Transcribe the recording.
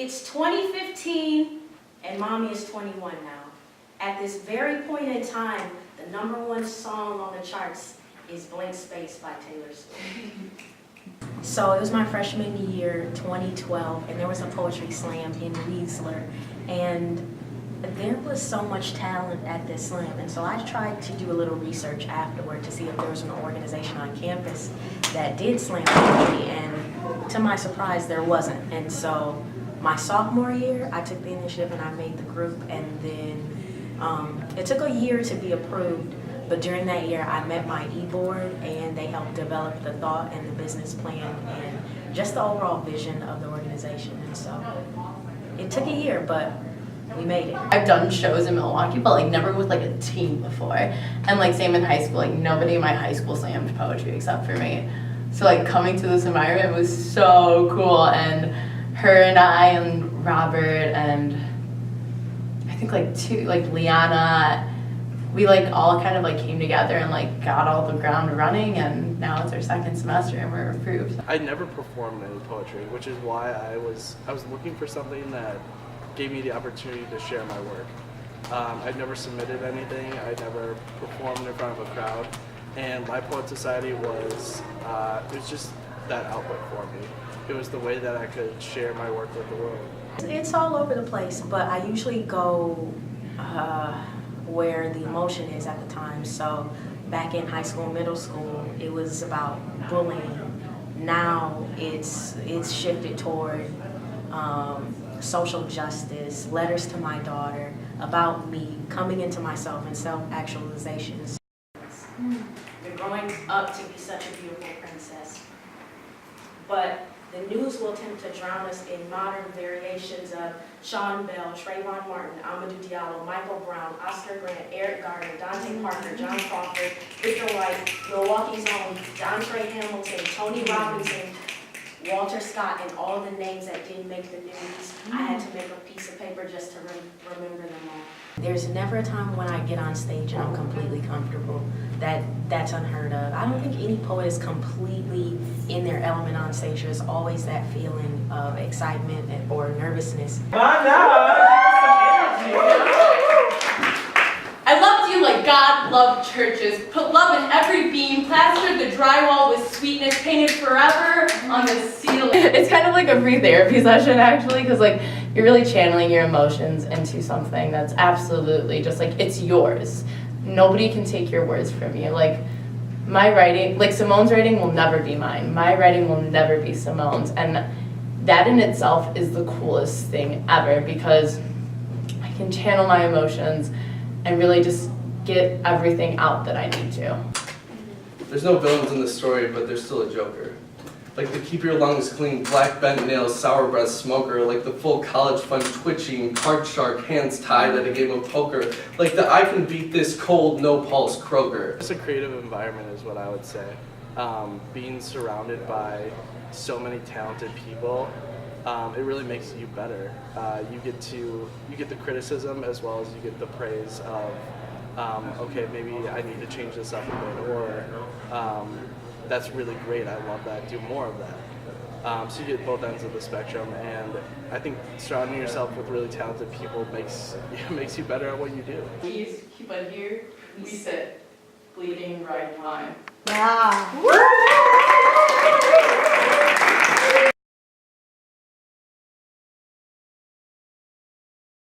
It's 2015 and mommy is 21 now. At this very point in time, the #1 song on the charts is Blank Space by Taylor Swift. So it was my freshman year, 2012, and there was a poetry slam in Weasler, and there was so much talent at this slam, and so I tried to do a little research afterward to see if there was an organization on campus that did slam poetry, and to my surprise, there wasn't. And so my sophomore year, I took the initiative and I made the group, and then it took a year to be approved, but during that year I met my e-board and they helped develop the thought and the business plan and just the overall vision of the organization. And so it took a year, but we made it. I've done shows in Milwaukee, but like never with like a team before. And like same in high school, like nobody in my high school slammed poetry except for me. So like coming to this environment was so cool, and her and I and Robert and I think like Liana, we like all kind of like came together and like got all the ground running, and now it's our second semester and we're approved. I never performed any poetry, which is why I was looking for something that gave me the opportunity to share my work. I'd never submitted anything, I'd never performed in front of a crowd, and my Poet Society was just that outlet for me. It was the way that I could share my work with the world. It's all over the place, but I usually go where the emotion is at the time. So back in high school, middle school, it was about bullying. Now it's shifted toward social justice, letters to my daughter, about me, coming into myself, and self-actualization. You're growing up to be such a beautiful princess, but the news will attempt to drown us in modern variations of Sean Bell, Trayvon Martin, Amadou Diallo, Michael Brown, Oscar Grant, Eric Garner, Dante Parker, John Crawford, Victor White, Milwaukee's own Dontre Hamilton, Tony Robinson, Walter Scott, and all the names that didn't make the news. I had to make a piece of paper just to remember them all. There's never a time when I get on stage and I'm completely comfortable. That's unheard of. I don't think any poet is completely in their element on stage. There's always that feeling of excitement or nervousness. I loved you like God loved churches. Put love in every beam, plastered the drywall with sweetness, painted forever on the ceiling. It's kind of like a free therapy session actually, because like you're really channeling your emotions into something that's absolutely just like, it's yours. Nobody can take your words from you. Like my writing, like Simone's writing will never be mine. My writing will never be Simone's. And that in itself is the coolest thing ever, because I can channel my emotions and really just get everything out that I need to. There's no villains in this story, but there's still a Joker. Like the keep your lungs clean, black bent nails, sour breath smoker, like the full college fund twitching, card shark, hands tied at a game of poker, like the I can beat this cold, no pulse Kroger. It's a creative environment is what I would say. Being surrounded by so many talented people, it really makes you better. You get the criticism as well as you get the praise of, okay, maybe I need to change this up a bit, or that's really great, I love that, do more of that. So you get both ends of the spectrum, and I think surrounding yourself with really talented people makes you better at what you do. But here we sit, bleeding right time. Yeah.